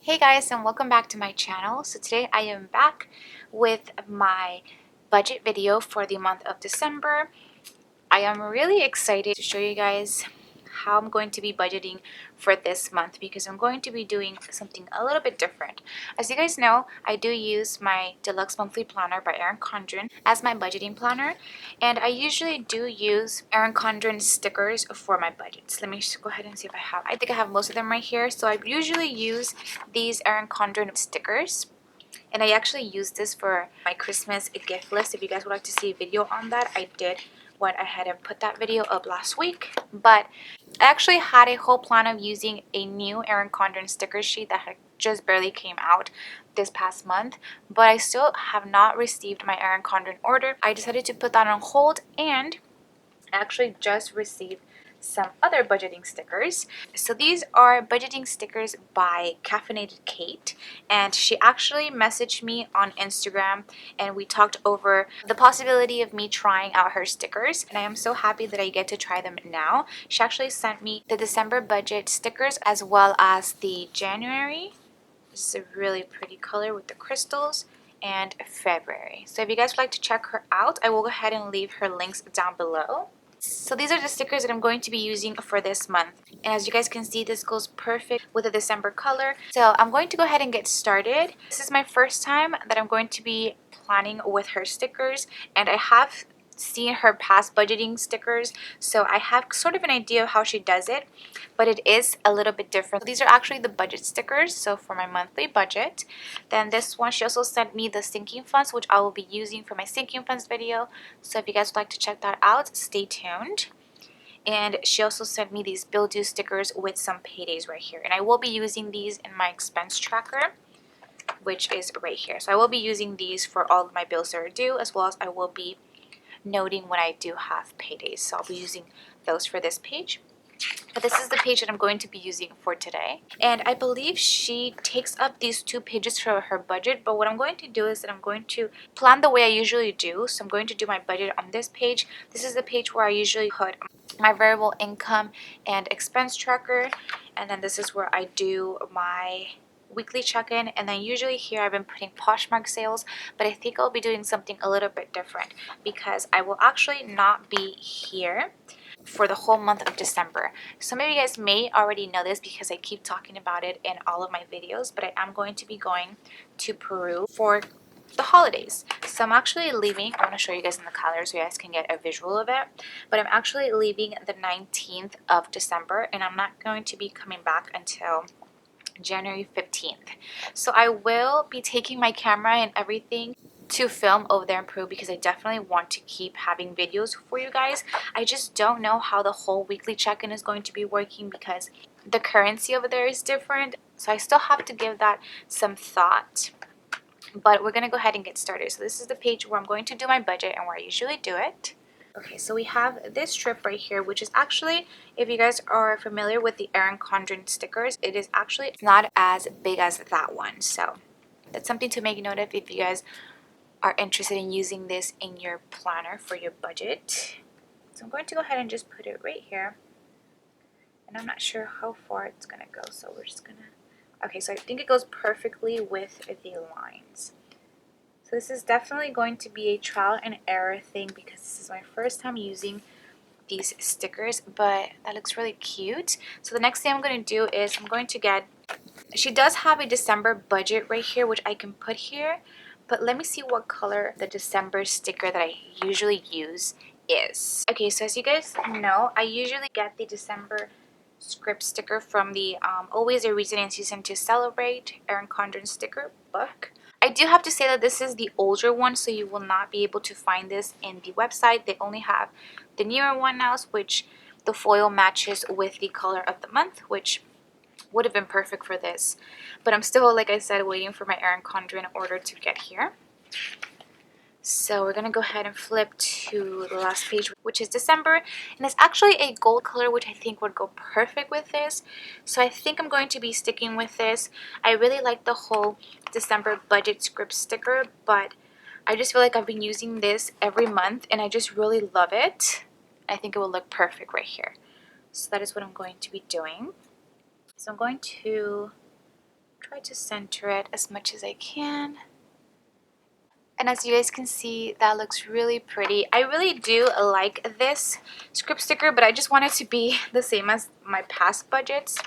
Hey guys, and welcome back to my channel. So today I am back with my budget video for the month of December. I am really excited to show you guys how I'm going to be budgeting for this month because I'm going to be doing something a little bit different. As you guys know, I do use my Deluxe Monthly Planner by Erin Condren as my budgeting planner, and I usually do use Erin Condren stickers for my budgets. Let me just go ahead and see if I think I have most of them right here. So I usually use these Erin Condren stickers, and I actually used this for my Christmas gift list. If you guys would like to see a video on that, I did went ahead and put that video up last week. But I actually had a whole plan of using a new Erin Condren sticker sheet that had just barely came out this past month, but I still have not received my Erin Condren order. I decided to put that on hold, and I actually just received some other budgeting stickers. So these are budgeting stickers by Caffeinated Cait, and she actually messaged me on Instagram and we talked over the possibility of me trying out her stickers, and I am so happy that I get to try them now. She actually sent me the December budget stickers as well as the January. This is a really pretty color with the crystals, and February. So if you guys would like to check her out, I will go ahead and leave her links down below. So these are the stickers that I'm going to be using for this month. And as you guys can see, this goes perfect with the December color. So I'm going to go ahead and get started. This is my first time that I'm going to be planning with her stickers, and I have seen her past budgeting stickers, so I have sort of an idea of how she does it, but it is a little bit different. These are actually the budget stickers, so for my monthly budget. Then this one, she also sent me the sinking funds, which I will be using for my sinking funds video, so if you guys would like to check that out, stay tuned. And she also sent me these bill due stickers with some paydays right here, and I will be using these in my expense tracker, which is right here. So I will be using these for all of my bills that are due, as well as I will be noting when I do have paydays. So I'll be using those for this page. But this is the page that I'm going to be using for today. And I believe she takes up these 2 pages for her budget. But what I'm going to do is that I'm going to plan the way I usually do. So I'm going to do my budget on this page. This is the page where I usually put my variable income and expense tracker. And then this is where I do my weekly check-in, and then usually here I've been putting Poshmark sales, but I think I'll be doing something a little bit different because I will actually not be here for the whole month of December. Some of you guys may already know this because I keep talking about it in all of my videos, but I am going to be going to Peru for the holidays. So I'm actually leaving. I want to show you guys in the calendar so you guys can get a visual of it, but I'm actually leaving the 19th of December, and I'm not going to be coming back until January 15th. So I will be taking my camera and everything to film over there in Peru because I definitely want to keep having videos for you guys. I just don't know how the whole weekly check-in is going to be working because the currency over there is different. So I still have to give that some thought. But we're going to go ahead and get started. So this is the page where I'm going to do my budget and where I usually do it. Okay, so we have this strip right here, which is actually, if you guys are familiar with the Erin Condren stickers, it is actually not as big as that one. So that's something to make note of if you guys are interested in using this in your planner for your budget. So I'm going to go ahead and just put it right here. And I'm not sure how far it's going to go, so we're just going to... Okay, so I think it goes perfectly with the lines. So this is definitely going to be a trial and error thing because this is my first time using these stickers, but that looks really cute. So the next thing I'm going to do is I'm going to get... She does have a December budget right here, which I can put here, but let me see what color the December sticker that I usually use is. Okay, so as you guys know, I usually get the December script sticker from the Always a Reason in Season to Celebrate Erin Condren sticker book. I do have to say that this is the older one, so you will not be able to find this in the website. They only have the newer one now, which the foil matches with the color of the month, which would have been perfect for this. But I'm still, like I said, waiting for my Erin Condren order to get here. So we're going to go ahead and flip to the last page, which is December. And it's actually a gold color, which I think would go perfect with this. So I think I'm going to be sticking with this. I really like the whole December budget script sticker, but I just feel like I've been using this every month and I just really love it. I think it will look perfect right here. So that is what I'm going to be doing. So I'm going to try to center it as much as I can. And as you guys can see, that looks really pretty. I really do like this script sticker, but I just want it to be the same as my past budgets.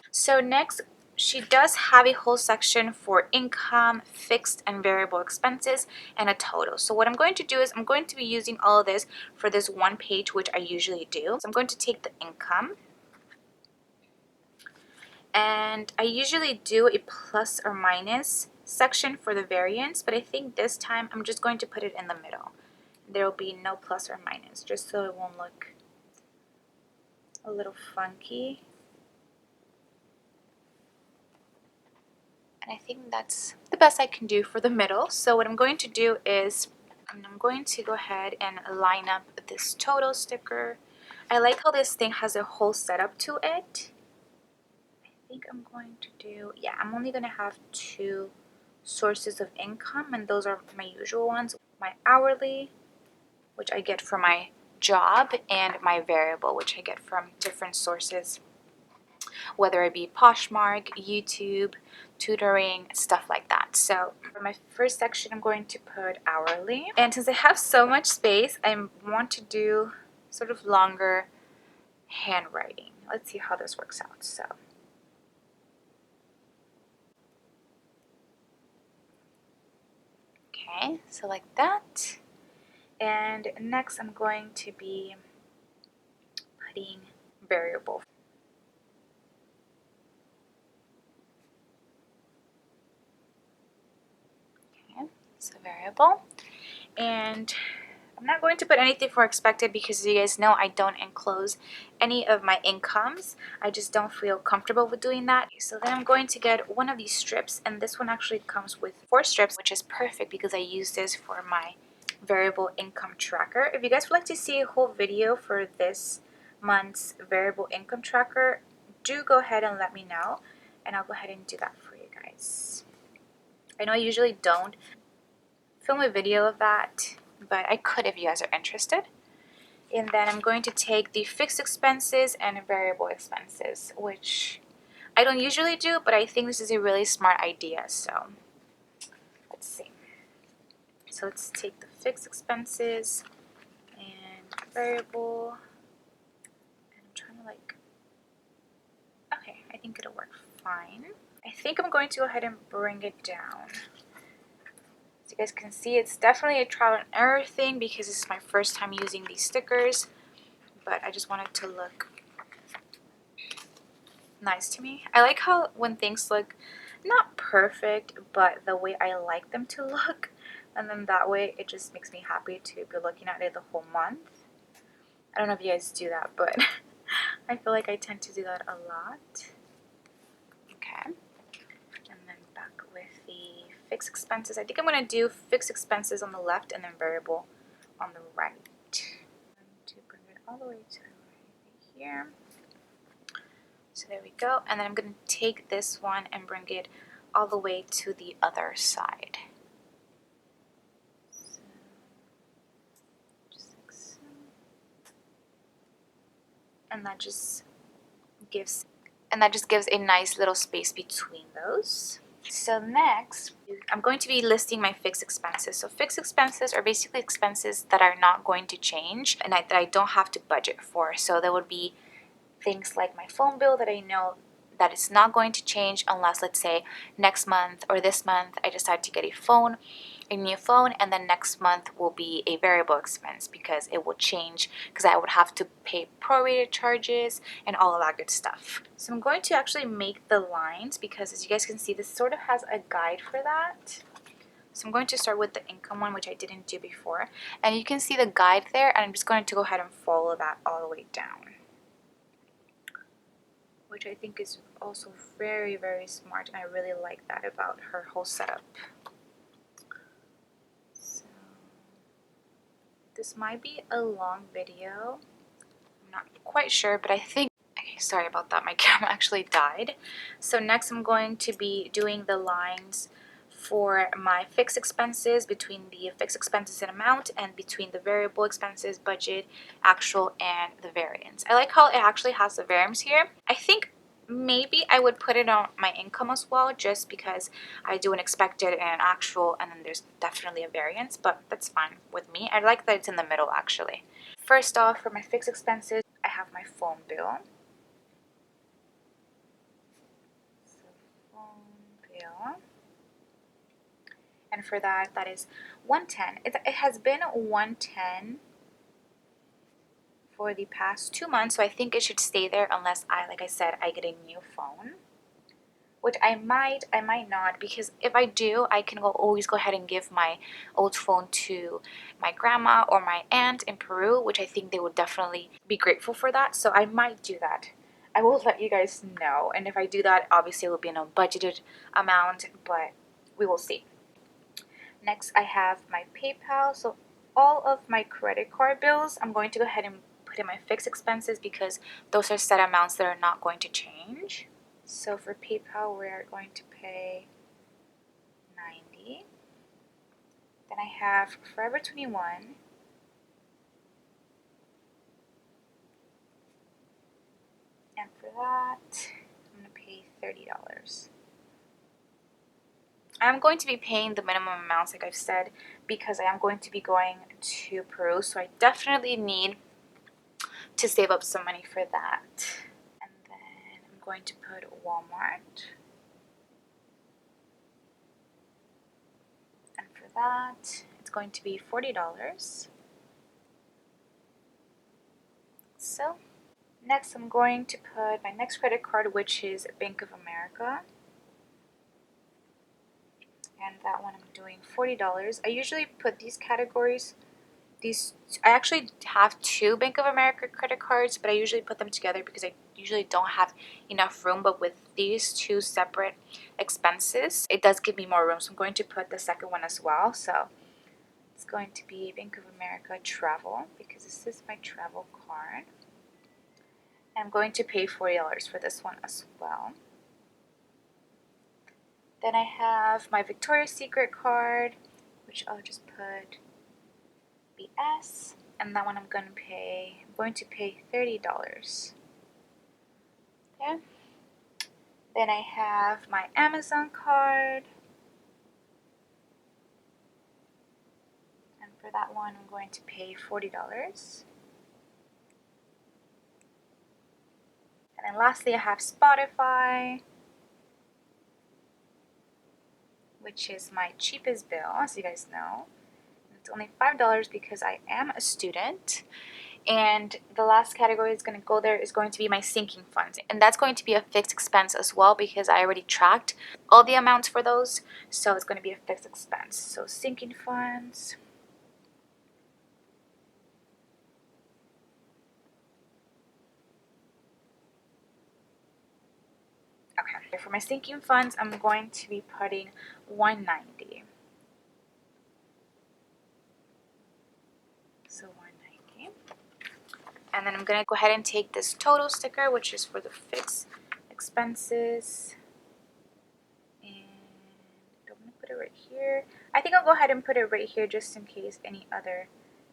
So next, she does have a whole section for income, fixed and variable expenses, and a total. So what I'm going to do is I'm going to be using all of this for this one page, which I usually do. So I'm going to take the income, and I usually do a plus or minus section for the variance, but I think this time I'm just going to put it in the middle. There will be no plus or minus, just so it won't look a little funky. And I think that's the best I can do for the middle. So what I'm going to do is I'm going to go ahead and line up this total sticker. I like how this thing has a whole setup to it. I think I'm going to do, yeah, I'm only going to have 2 sources of income, and those are my usual ones. My hourly, which I get from my job, and my variable, which I get from different sources, whether it be Poshmark, YouTube, tutoring, stuff like that. So for my first section, I'm going to put hourly. And since I have so much space, I want to do sort of longer handwriting. Let's see how this works out. So okay, so like that. And next I'm going to be putting variable. Okay, so variable. And I'm not going to put anything for expected because you guys know I don't enclose any of my incomes. I just don't feel comfortable with doing that. So then I'm going to get one of these strips, and this one actually comes with 4 strips, which is perfect because I use this for my variable income tracker. If you guys would like to see a whole video for this month's variable income tracker, do go ahead and let me know, and I'll go ahead and do that for you guys. I know I usually don't film a video of that, but I could if you guys are interested. And then I'm going to take the fixed expenses and variable expenses, which I don't usually do, but I think this is a really smart idea. So let's see. So let's take the fixed expenses and variable. And I'm trying to okay, I think it'll work fine. I think I'm going to go ahead and bring it down. As you guys can see, it's definitely a trial and error thing because this is my first time using these stickers, but I just want it to look nice to me. I like how when things look not perfect, but the way I like them to look, and then that way it just makes me happy to be looking at it the whole month. I don't know if you guys do that, but I feel like I tend to do that a lot. Okay. And then back with the fixed expenses. I think I'm going to do fixed expenses on the left and then variable on the right. I'm going to bring it all the way to right here. So there we go. And then I'm going to take this one and bring it all the way to the other side. So, just like so. And that just gives a nice little space between those. So next, I'm going to be listing my fixed expenses. So fixed expenses are basically expenses that are not going to change and that I don't have to budget for. So there would be things like my phone bill that I know that it's not going to change unless, let's say, next month or this month I decide to get a new phone, and then next month will be a variable expense because it will change because I would have to pay prorated charges and all of that good stuff. So I'm going to actually make the lines because, as you guys can see, this sort of has a guide for that. So I'm going to start with the income one, which I didn't do before, and you can see the guide there, and I'm just going to go ahead and follow that all the way down, which I think is also very, very smart, and I really like that about her whole setup. So this might be a long video. I'm not quite sure, but I think, okay, sorry about that, my camera actually died. So next I'm going to be doing the lines for my fixed expenses, between the fixed expenses and amount, and between the variable expenses, budget, actual, and the variance. I like how it actually has the variance here. I think maybe I would put it on my income as well, just because I do an expected and an actual, and then there's definitely a variance, but that's fine with me. I like that it's in the middle actually. First off, for my fixed expenses, I have my phone bill. So phone bill. And for that, that is 110. It has been 110 for the past 2 months, so I think it should stay there unless like I said, I get a new phone. Which I might not, because if I do, I can always go ahead and give my old phone to my grandma or my aunt in Peru, which I think they would definitely be grateful for that. So I might do that. I will let you guys know. And if I do that, obviously it will be in a budgeted amount, but we will see. Next, I have my PayPal. So all of my credit card bills, I'm going to go ahead and put in my fixed expenses because those are set amounts that are not going to change. So for PayPal, we are going to pay $90. Then I have Forever 21. And for that, I'm going to pay $30. I'm going to be paying the minimum amounts, like I've said, because I am going to be going to Peru. So I definitely need to save up some money for that. And then I'm going to put Walmart. And for that, it's going to be $40. So next, I'm going to put my next credit card, which is Bank of America. And that one I'm doing $40. I usually put these categories, I actually have 2 Bank of America credit cards, but I usually put them together because I usually don't have enough room. But with these 2 separate expenses, it does give me more room. So I'm going to put the second one as well. So it's going to be Bank of America Travel, because this is my travel card. I'm going to pay $40 for this one as well. Then I have my Victoria's Secret card, which I'll just put BS, and that one I'm going to pay $30. Okay. Then I have my Amazon card, and for that one I'm going to pay $40. And then lastly, I have Spotify, which is my cheapest bill, as you guys know. It's only $5 because I am a student. And the last category is going to go there is going to be my sinking funds. And that's going to be a fixed expense as well, because I already tracked all the amounts for those. So it's going to be a fixed expense. So sinking funds. Okay, for my sinking funds, I'm going to be putting $190. So $190. And then I'm going to go ahead and take this total sticker, which is for the fixed expenses. And I'm going to put it right here. I think I'll go ahead and put it right here just in case any other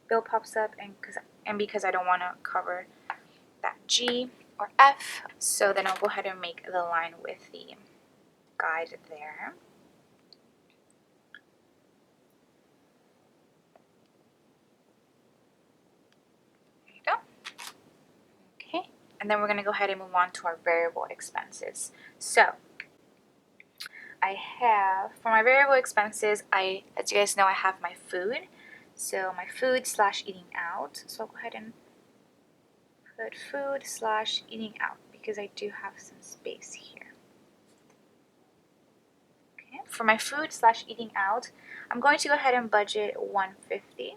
bill pops up, and because I don't want to cover that G or F. So then I'll go ahead and make the line with the guide there. There you go. Okay, and then we're going to go ahead and move on to our variable expenses. So I have, for my variable expenses, as you guys know, I have my food. So my food / eating out. So I'll go ahead and put food / eating out because I do have some space here. Okay, for my food / eating out, I'm going to go ahead and budget $150.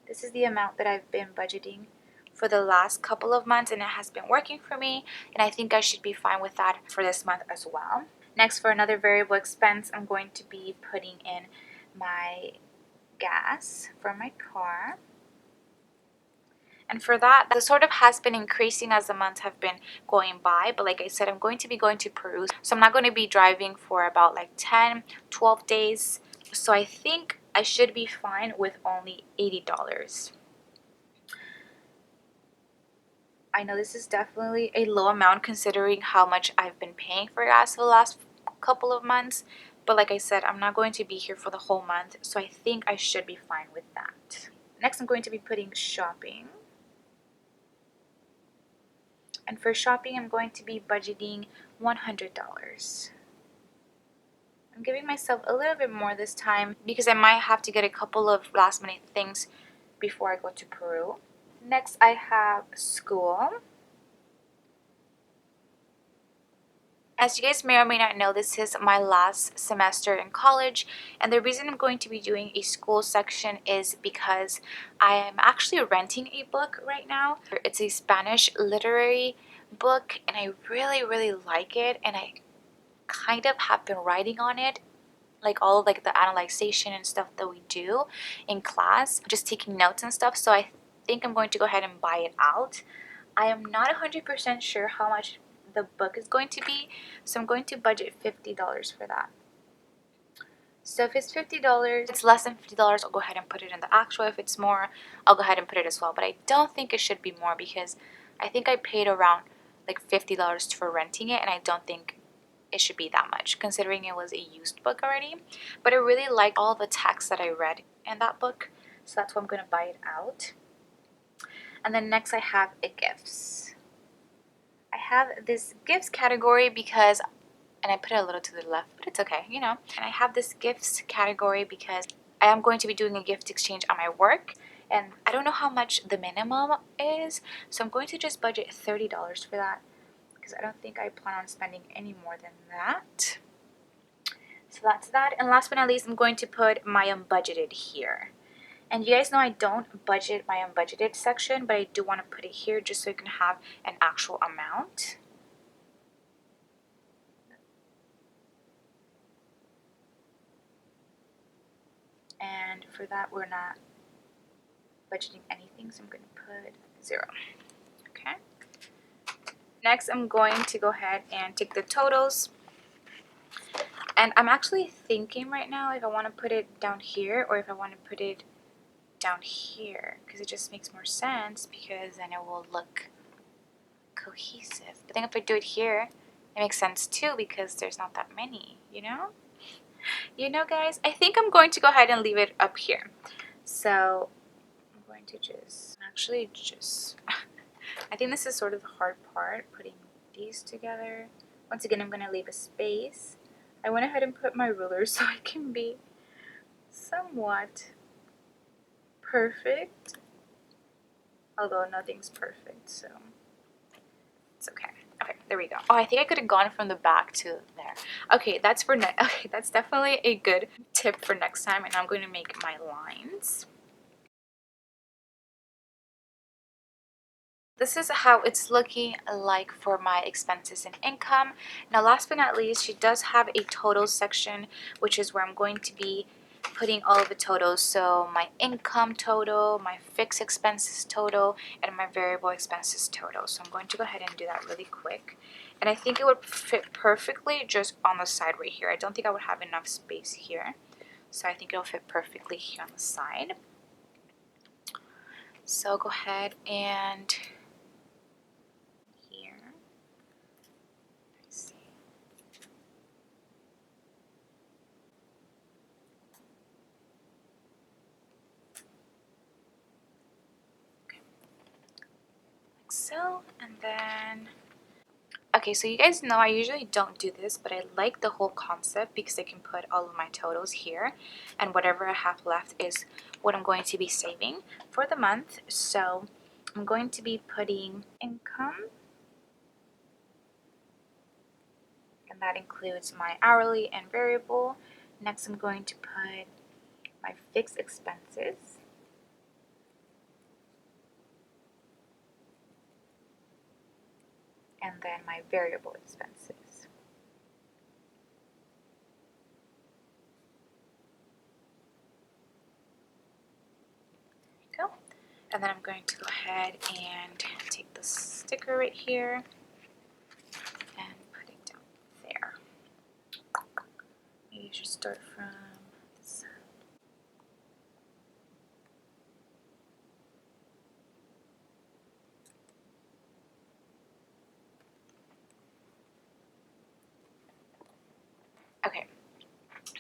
This is the amount that I've been budgeting for the last couple of months, and it has been working for me, and I think I should be fine with that for this month as well. Next, for another variable expense, I'm going to be putting in my gas for my car. And for that, the sort of has been increasing as the months have been going by. But like I said, I'm going to be going to Peru. So I'm not going to be driving for about like 10, 12 days. So I think I should be fine with only $80. I know this is definitely a low amount considering how much I've been paying for gas for the last couple of months. But like I said, I'm not going to be here for the whole month, so I think I should be fine with that. Next, I'm going to be putting shopping. And for shopping, I'm going to be budgeting $100. I'm giving myself a little bit more this time because I might have to get a couple of last minute things before I go to Peru. Next, I have school. As you guys may or may not know, this is my last semester in college, and the reason I'm going to be doing a school section is because I am actually renting a book right now. It's a Spanish literary book, and I really like it, and I kind of have been writing on it, like all of like the analyzation and stuff that we do in class, just taking notes and stuff. So I think I'm going to go ahead and buy it out. I am not 100% sure how much the book is going to be, so I'm going to budget $50 for that. So if it's $50, if it's less than $50, I'll go ahead and put it in the actual. If it's more, I'll go ahead and put it as well. But I don't think it should be more because I think I paid around like $50 for renting it, and I don't think it should be that much considering it was a used book already. But I really like all the text that I read in that book, so that's why I'm going to buy it out. And then next I have gifts. I have this gifts category because, and I put it a little to the left, but it's okay, you know. And I have this gifts category because I am going to be doing a gift exchange at my work, and I don't know how much the minimum is, so I'm going to just budget $30 for that because I don't think I plan on spending any more than that. So that's that. And last but not least, I'm going to put my unbudgeted here. And you guys know I don't budget my unbudgeted section, but I do want to put it here just so you can have an actual amount. And for that, we're not budgeting anything, so I'm going to put 0. Okay. Next, I'm going to go ahead and take the totals. And I'm actually thinking right now if I want to put it down here or if I want to put it down here, because it just makes more sense because then it will look cohesive. But then if I do it here, it makes sense too because there's not that many, you know? You know, guys, I think I'm going to go ahead and leave it up here. So I'm going to just I think this is sort of the hard part, putting these together. Once again, I'm going to leave a space. I went ahead and put my ruler so I can be somewhat perfect, although nothing's perfect, so it's okay. Okay, there we go. Oh, I think I could have gone from the back to there. Okay, that's for next. Okay, that's definitely a good tip for next time, and I'm going to make my lines. This is how it's looking like for my expenses and income. Now, last but not least, she does have a total section, which is where I'm going to be putting all of the totals. So my income total, my fixed expenses total, and my variable expenses total. So I'm going to go ahead and do that really quick. And I think it would fit perfectly just on the side right here. I don't think I would have enough space here. So I think it'll fit perfectly here on the side. So I'll go ahead and here. Let's see. So, and then okay, so you guys know I usually don't do this, but I like the whole concept because I can put all of my totals here, and whatever I have left is what I'm going to be saving for the month. So I'm going to be putting income, and that includes my hourly and variable. Next, I'm going to put my fixed expenses, and then my variable expenses. There we go. And then I'm going to go ahead and take the sticker right here and put it down there. Maybe you should start from this side.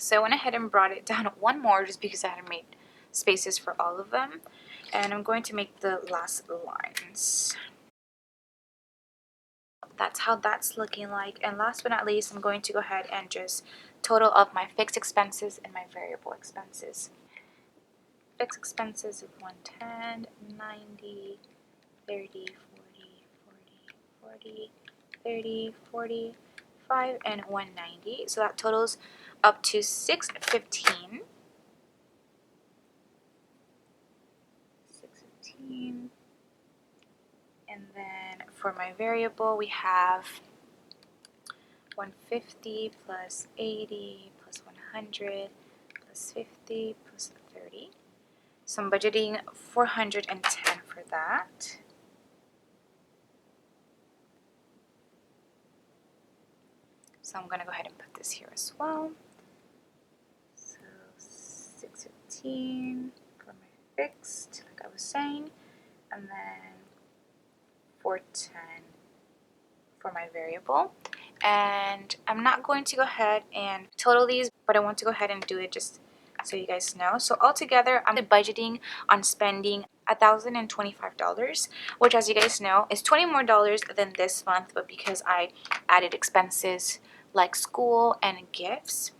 So I went ahead and brought it down one more just because I hadn't made spaces for all of them. And I'm going to make the last lines. That's how that's looking like. And last but not least, I'm going to go ahead and just total up my fixed expenses and my variable expenses. Fixed expenses of 110, 90, 30, 40, 30, 45, and 190. So that totals up to 615. 615. And then for my variable, we have 150 plus 80 plus 100 plus 50 plus 30. So I'm budgeting 410 for that. So I'm going to go ahead and put this here as well. So 615 for my fixed, like I was saying, and then 410 for my variable. And I'm not going to go ahead and total these, but I want to go ahead and do it just so you guys know. So altogether, I'm budgeting on spending $1,025, which, as you guys know, is $20 more than this month, but because I added expenses like school and gifts.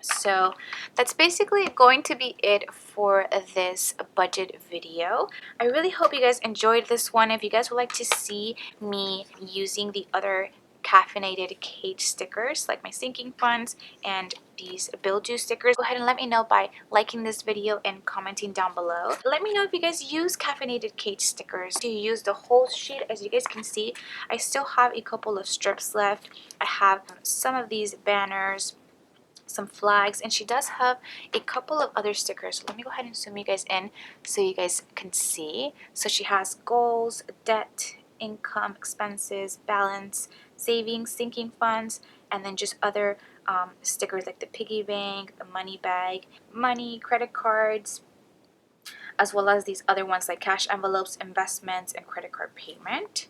So that's basically going to be it for this budget video. I really hope you guys enjoyed this one. If you guys would like to see me using the other caffeinated Cait stickers, like my sinking funds and these bill due stickers, go ahead and let me know by liking this video and commenting down below. Let me know if you guys use caffeinated Cait stickers. Do you use the whole sheet? As you guys can see, I still have a couple of strips left. I have some of these banners, some flags, and she does have a couple of other stickers. So let me go ahead and zoom you guys in so you guys can see. So she has goals, debt, income, expenses, balance, savings, sinking funds, and then just other stickers like the piggy bank, the money bag, money, credit cards, as well as these other ones like cash envelopes, investments, and credit card payment.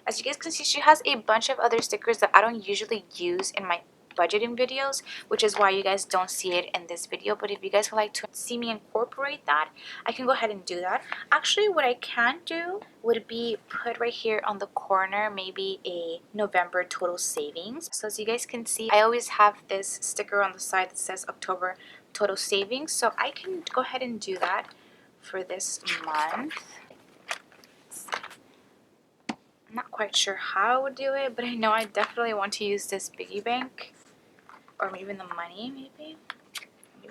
As you guys can see, she has a bunch of other stickers that I don't usually use in my budgeting videos, which is why you guys don't see it in this video. But if you guys would like to see me incorporate that, I can go ahead and do that. Actually, what I can do would be put right here on the corner maybe a November total savings. So as you guys can see, I always have this sticker on the side that says October total savings, so I can go ahead and do that for this month. I'm not quite sure how I would do it, but I know I definitely want to use this piggy bank, or maybe the money, maybe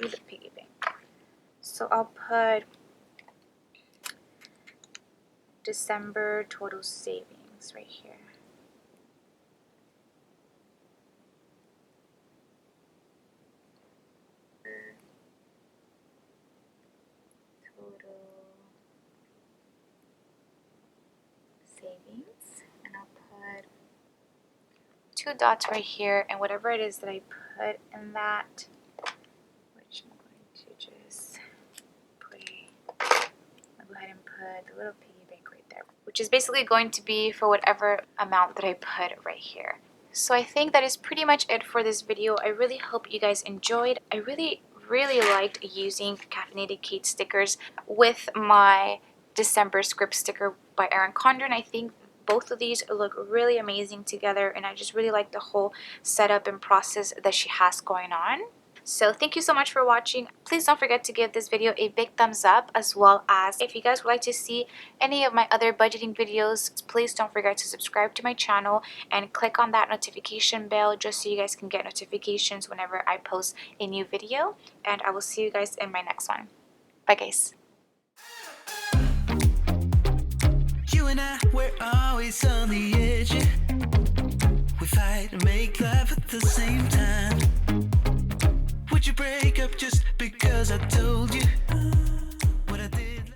the piggy bank. So I'll put December total savings right here. Total savings, and I'll put 2 dots right here, and whatever it is that I put in that, which I'm going to just I'll go ahead and put the little piggy bank right there, which is basically going to be for whatever amount that I put right here. So I think that is pretty much it for this video. I really hope you guys enjoyed. I really liked using caffeinated Cait stickers with my December script sticker by Erin Condren. I think both of these look really amazing together, and I just really like the whole setup and process that she has going on. So thank you so much for watching. Please don't forget to give this video a big thumbs up, as well as if you guys would like to see any of my other budgeting videos, please don't forget to subscribe to my channel and click on that notification bell just so you guys can get notifications whenever I post a new video. And I will see you guys in my next one. Bye guys. You and I, we're always on the edge. We fight and make love at the same time. Would you break up just because I told you?